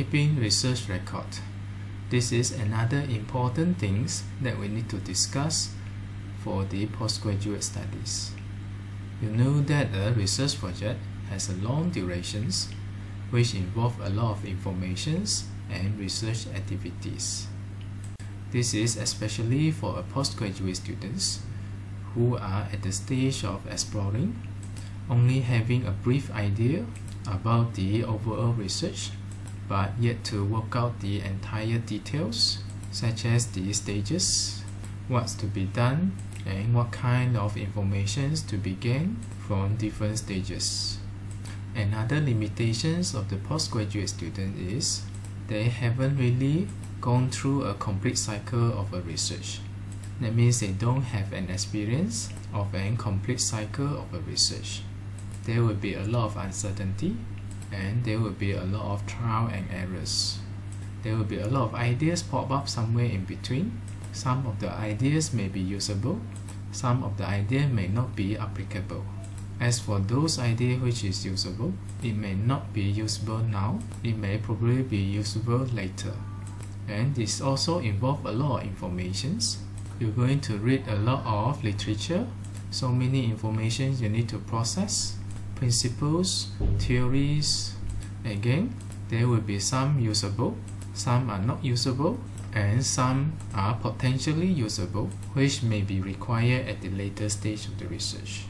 keeping research record. This is another important things that we need to discuss for the postgraduate studies. You know that a research project has a long durations which involve a lot of informations and research activities. This is especially for postgraduate students who are at the stage of exploring, only having a brief idea about the overall research, but yet to work out the entire details, such as the stages, what's to be done, and what kind of informations to be gained from different stages. Another limitations of the postgraduate student is they haven't really gone through a complete cycle of a research. That means they don't have an experience of a complete cycle of a research. There will be a lot of uncertainty and there will be a lot of trial and errors. There will be a lot of ideas pop up somewhere in between. Some of the ideas may be usable, some of the ideas may not be applicable. As for those ideas which is usable, it may not be usable now, it may probably be usable later. And this also involves a lot of informations. You're going to read a lot of literature, so many information you need to process, principles, theories. Again, there will be some usable, some are not usable, and some are potentially usable, which may be required at the later stage of the research.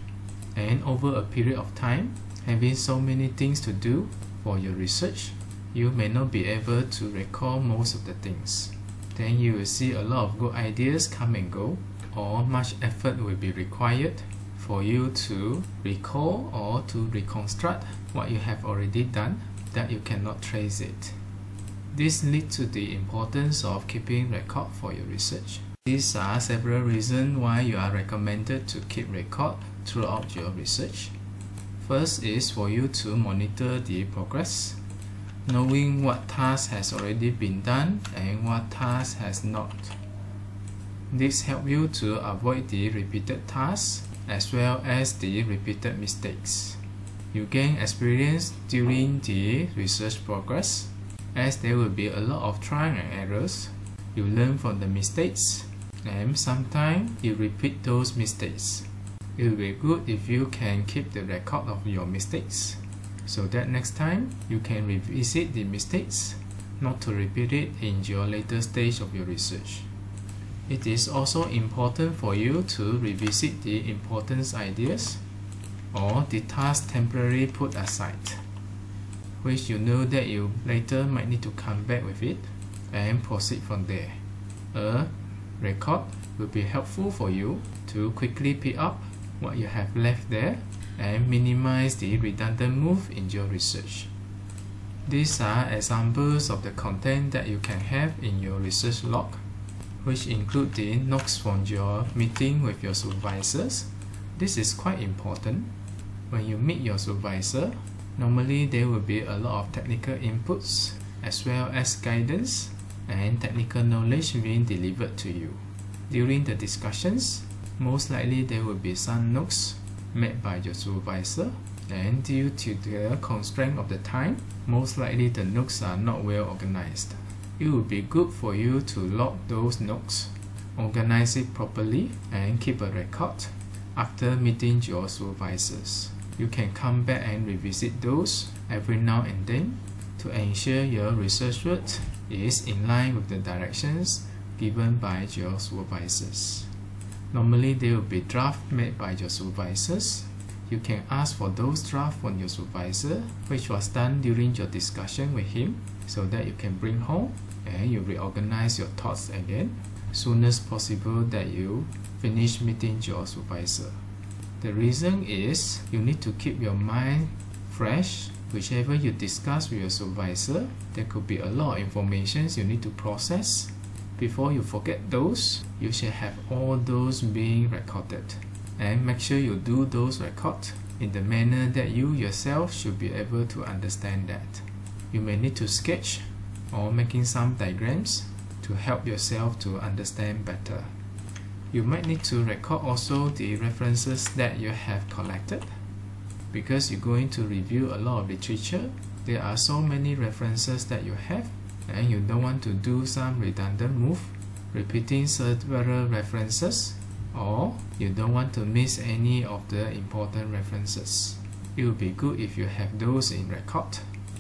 And over a period of time, having so many things to do for your research, you may not be able to recall most of the things. Then you will see a lot of good ideas come and go, or much effort will be required for you to recall or to reconstruct what you have already done, that you cannot trace it. This leads to the importance of keeping record for your research. These are several reasons why you are recommended to keep record throughout your research. First is for you to monitor the progress, knowing what task has already been done and what task has not. This helps you to avoid the repeated tasks as well as the repeated mistakes. You gain experience during the research progress, as there will be a lot of trial and errors. You learn from the mistakes, and sometimes you repeat those mistakes. It will be good if you can keep the record of your mistakes, so that next time you can revisit the mistakes, not to repeat it in your later stage of your research. It is also important for you to revisit the important ideas or the task temporarily put aside, which you know that you later might need to come back with it and proceed from there. A record will be helpful for you to quickly pick up what you have left there and minimize the redundant move in your research. These are examples of the content that you can have in your research log, which include the notes from your meeting with your supervisors. This is quite important. When you meet your supervisor, normally there will be a lot of technical inputs as well as guidance and technical knowledge being delivered to you. During the discussions, most likely there will be some notes made by your supervisor, and due to the constraint of the time, most likely the notes are not well organized. It would be good for you to log those notes, organize it properly, and keep a record. After meeting your supervisors, you can come back and revisit those every now and then to ensure your research work is in line with the directions given by your supervisors. Normally there will be drafts made by your supervisors. You can ask for those drafts from your supervisor which was done during your discussion with him, so that you can bring home and you reorganize your thoughts again soon as possible that you finish meeting your supervisor. The reason is you need to keep your mind fresh. Whichever you discuss with your supervisor, there could be a lot of information you need to process. Before you forget those, you should have all those being recorded, and make sure you do those records in the manner that you yourself should be able to understand that. You may need to sketch or making some diagrams to help yourself to understand better. You might need to record also the references that you have collected, because you're going to review a lot of literature there are so many references that you have, and you don't want to do some redundant move, repeating several references, or you don't want to miss any of the important references. It would be good if you have those in record,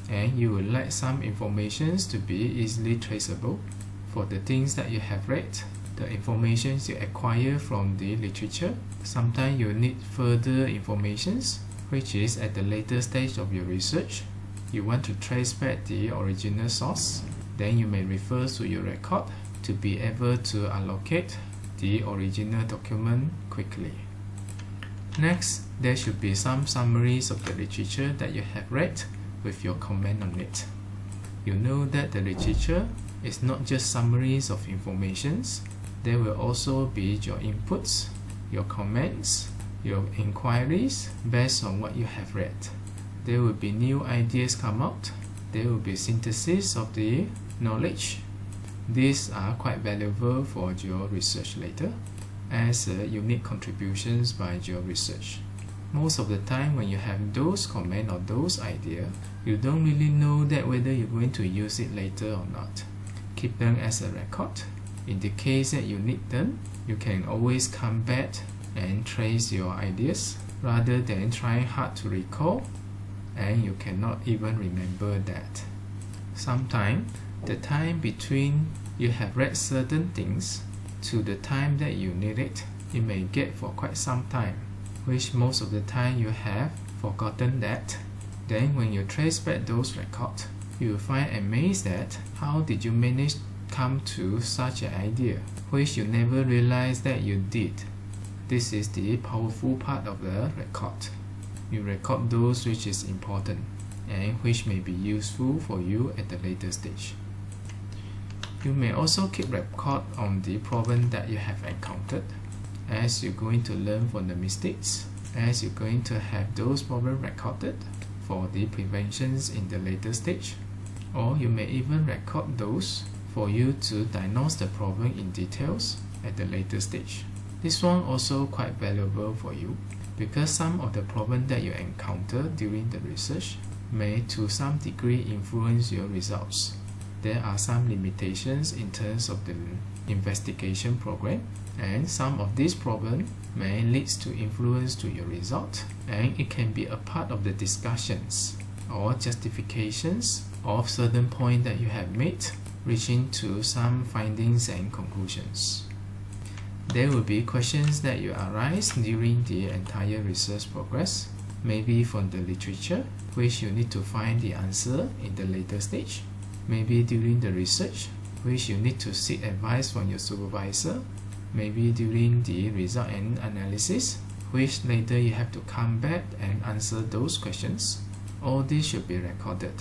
and you would like some informations to be easily traceable for the things that you have read, the information you acquire from the literature. Sometimes you need further informations, which is at the later stage of your research. You want to trace back the original source, then you may refer to your record to be able to allocate the original document quickly. Next, there should be some summaries of the literature that you have read with your comment on it. You know that the literature is not just summaries of informations. There will also be your inputs, your comments, your inquiries based on what you have read. There will be new ideas come out. There will be synthesis of the knowledge. These are quite valuable for your research later as unique contributions by your research. Most of the time when you have those comments or those ideas, you don't really know that whether you're going to use it later or not. Keep them as a record. In the case that you need them, you can always come back and trace your ideas rather than trying hard to recall and you cannot even remember that. Sometimes the time between you have read certain things to the time that you need it, it may get for quite some time, which most of the time you have forgotten that. Then when you trace back those records, you will find amazed that how did you manage to come to such an idea, which you never realized that you did. This is the powerful part of the record. You record those which is important and which may be useful for you at the later stage. You may also keep record on the problem that you have encountered, as you're going to learn from the mistakes, as you're going to have those problems recorded for the preventions in the later stage, or you may even record those for you to diagnose the problem in details at the later stage. This one also quite valuable for you because some of the problems that you encounter during the research may to some degree influence your results. There are some limitations in terms of the investigation program, and some of these problems may lead to influence to your result, and it can be a part of the discussions or justifications of certain points that you have made, reaching to some findings and conclusions. There will be questions that you arise during the entire research progress, maybe from the literature, which you need to find the answer in the later stage. Maybe during the research, which you need to seek advice from your supervisor. Maybe during the result and analysis, which later you have to come back and answer those questions. All this should be recorded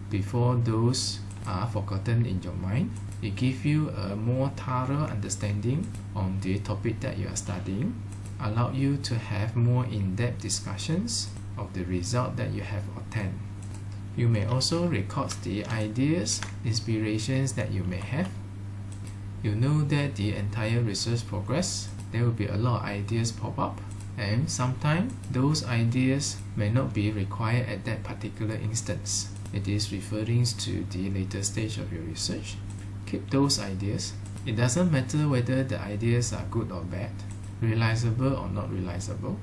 before those are forgotten in your mind. It gives you a more thorough understanding on the topic that you are studying, allow you to have more in-depth discussions of the result that you have obtained. You may also record the ideas, inspirations that you may have. You know that the entire research progress, there will be a lot of ideas pop up, and sometimes those ideas may not be required at that particular instance. It is referring to the later stage of your research. Keep those ideas. It doesn't matter whether the ideas are good or bad, realizable or not realizable.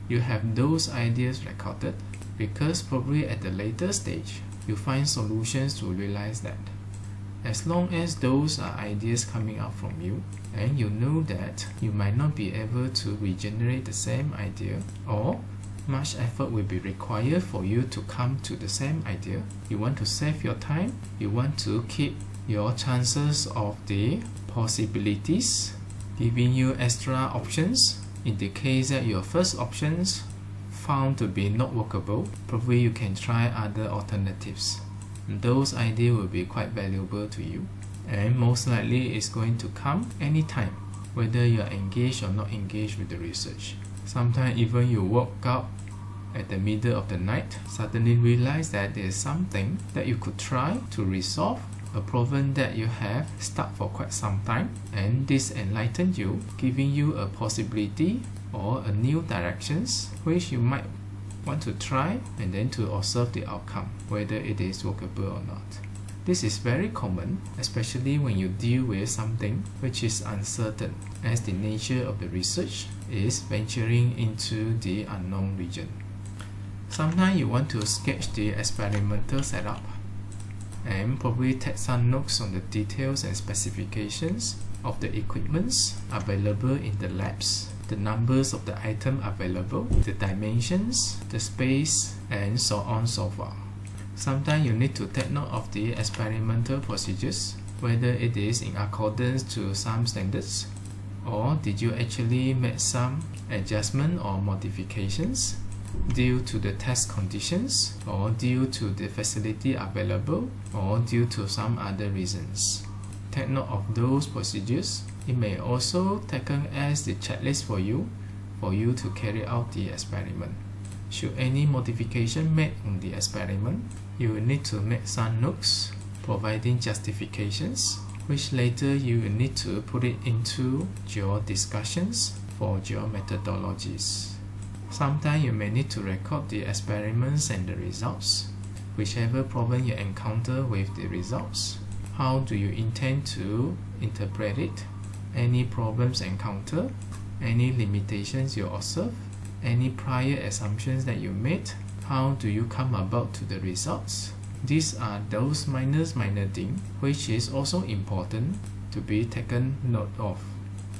You have those ideas recorded because probably at the later stage, you find solutions to realize that. As long as those are ideas coming out from you, and you know that you might not be able to regenerate the same idea, or much effort will be required for you to come to the same idea, you want to save your time, you want to keep your chances of the possibilities, giving you extra options. In the case that your first options found to be not workable, probably you can try other alternatives. Those ideas will be quite valuable to you, and most likely it's going to come anytime, whether you are engaged or not engaged with the research. Sometimes even you woke up at the middle of the night, suddenly realize that there is something that you could try to resolve a problem that you have stuck for quite some time, and this enlightened you, giving you a possibility or a new directions which you might want to try and then to observe the outcome, whether it is workable or not. This is very common, especially when you deal with something which is uncertain, as the nature of the research is venturing into the unknown region. Sometimes you want to sketch the experimental setup and probably take some notes on the details and specifications of the equipments available in the labs, the numbers of the items available, the dimensions, the space, and so on so forth. Sometimes you need to take note of the experimental procedures, whether it is in accordance to some standards, or did you actually make some adjustment or modifications due to the test conditions, or due to the facility available, or due to some other reasons. Take note of those procedures. It may also taken as the checklist for you to carry out the experiment. Should any modification made on the experiment, you will need to make some notes providing justifications, which later you will need to put it into your discussions for your methodologies. Sometimes you may need to record the experiments and the results, whichever problem you encounter with the results. How do you intend to interpret it? Any problems encountered? Any limitations you observe? Any prior assumptions that you made? How do you come about to the results? These are those minor things which is also important to be taken note of.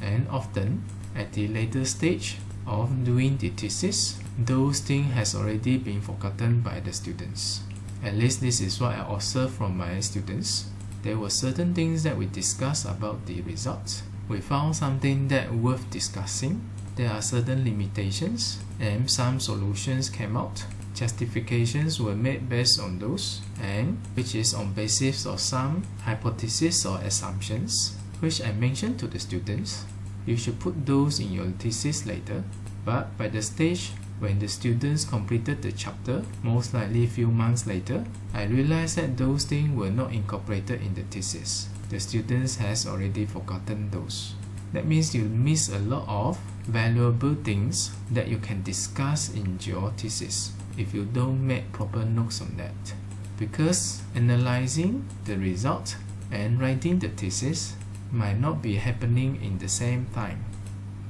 And often, at the later stage of doing the thesis, those things has already been forgotten by the students. At least this is what I observed from my students. There were certain things that we discussed about the results. We found something that worth discussing. There are certain limitations and some solutions came out. Justifications were made based on those, and which is on basis of some hypotheses or assumptions, which I mentioned to the students. You should put those in your thesis later, but by the stage when the students completed the chapter, most likely a few months later, I realized that those things were not incorporated in the thesis. The students has already forgotten those. That means you miss a lot of valuable things that you can discuss in your thesis if you don't make proper notes on that. Because analyzing the result and writing the thesis might not be happening in the same time.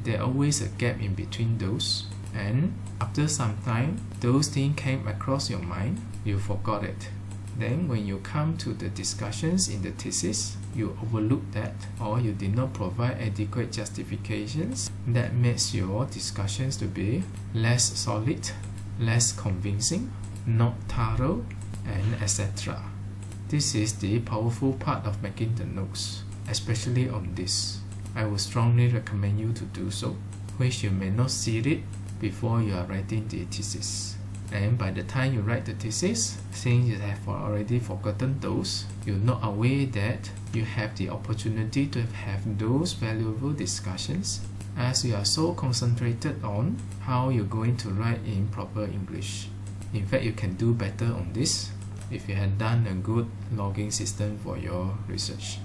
There always a gap in between those, and after some time, those things came across your mind, you forgot it. Then when you come to the discussions in the thesis, you overlook that, or you did not provide adequate justifications that makes your discussions to be less solid, less convincing, not thorough, and etc. This is the powerful part of making the notes, especially on this. I would strongly recommend you to do so, which you may not see it before you are writing the thesis. And by the time you write the thesis, since you have already forgotten those, you're not aware that you have the opportunity to have those valuable discussions, as you are so concentrated on how you're going to write in proper English. In fact, you can do better on this if you had done a good logging system for your research.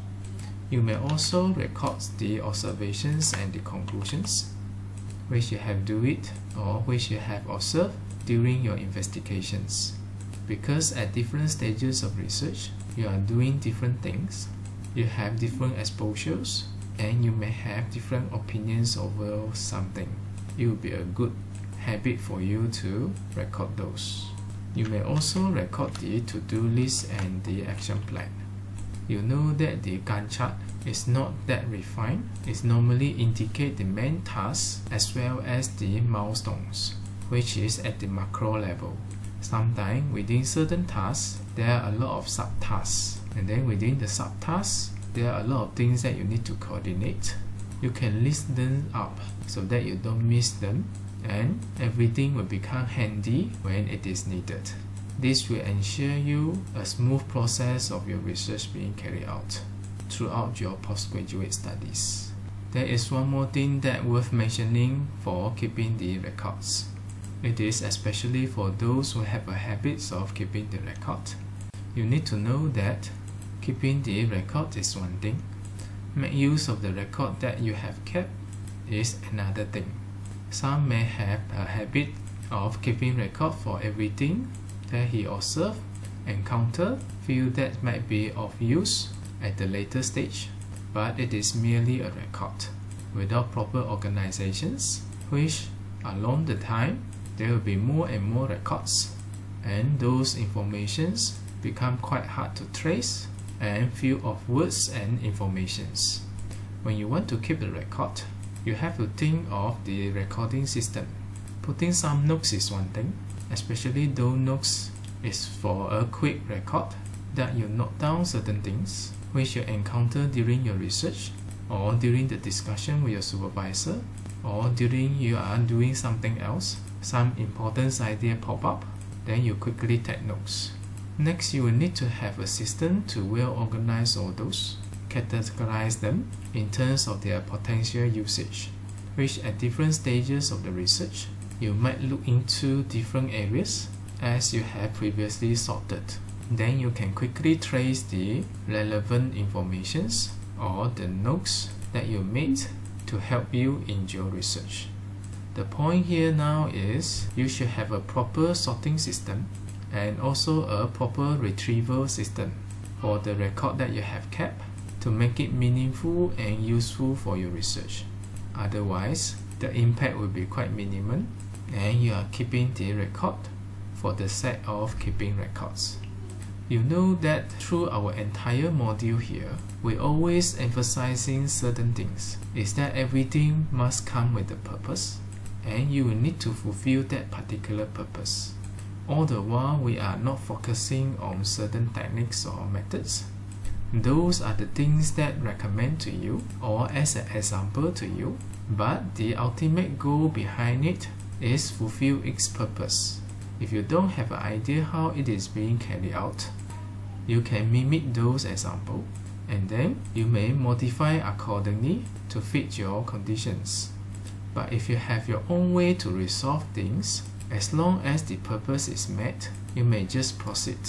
You may also record the observations and the conclusions, which you have do it or which you have observed during your investigations. Because at different stages of research, you are doing different things, you have different exposures, and you may have different opinions over something. It will be a good habit for you to record those. You may also record the to-do list and the action plan. You know that the Gantt chart is not that refined. It normally indicates the main tasks as well as the milestones, which is at the macro level. Sometimes within certain tasks, there are a lot of subtasks, and then within the subtasks, there are a lot of things that you need to coordinate. You can list them up so that you don't miss them, and everything will become handy when it is needed. This will ensure you a smooth process of your research being carried out throughout your postgraduate studies. There is one more thing that worth mentioning for keeping the records. It is especially for those who have a habit of keeping the record. You need to know that keeping the record is one thing. Make use of the record that you have kept is another thing. Some may have a habit of keeping record for everything that he observed, encountered, feel that might be of use at the later stage, but it is merely a record without proper organizations, which along the time there will be more and more records, and those informations become quite hard to trace and few of words and informations. When you want to keep the record, you have to think of the recording system. Putting some notes is one thing, especially though notes is for a quick record that you note down certain things which you encounter during your research, or during the discussion with your supervisor, or during you are doing something else, some important idea pop up, then you quickly take notes. Next, you will need to have a system to well organize all those, categorize them in terms of their potential usage, which at different stages of the research, you might look into different areas as you have previously sorted. Then you can quickly trace the relevant informations or the notes that you made to help you in your research. The point here now is you should have a proper sorting system and also a proper retrieval system for the record that you have kept to make it meaningful and useful for your research. Otherwise, the impact will be quite minimal and you are keeping the record for the sake of keeping records. You know that through our entire module here, we're always emphasizing certain things, is that everything must come with a purpose and you will need to fulfill that particular purpose. All the while we are not focusing on certain techniques or methods. Those are the things that recommend to you or as an example to you, but the ultimate goal behind it is fulfill its purpose. If you don't have an idea how it is being carried out, you can mimic those examples and then you may modify accordingly to fit your conditions. But if you have your own way to resolve things, as long as the purpose is met, you may just proceed.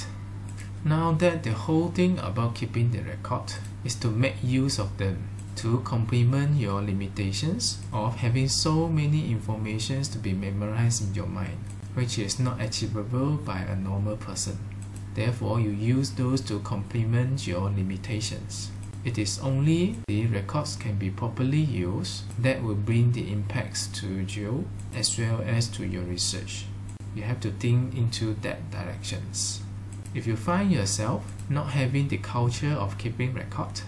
Now that the whole thing about keeping the record is to make use of them, to complement your limitations of having so many informations to be memorized in your mind, which is not achievable by a normal person. Therefore, you use those to complement your limitations. It is only the records can be properly used that will bring the impacts to you as well as to your research. You have to think into that directions. If you find yourself not having the culture of keeping record,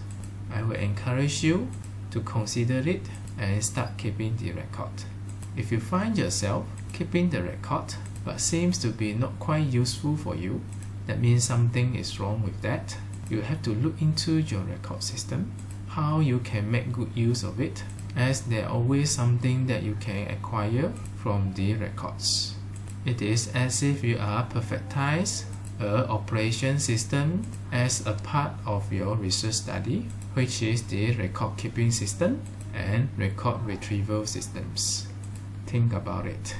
I will encourage you to consider it and start keeping the record. If you find yourself keeping the record but seems to be not quite useful for you, that means something is wrong with that. You have to look into your record system, how you can make good use of it, as there is always something that you can acquire from the records. It is as if you are perfectize an operation system as a part of your research study, which is the record keeping system and record retrieval systems. Think about it.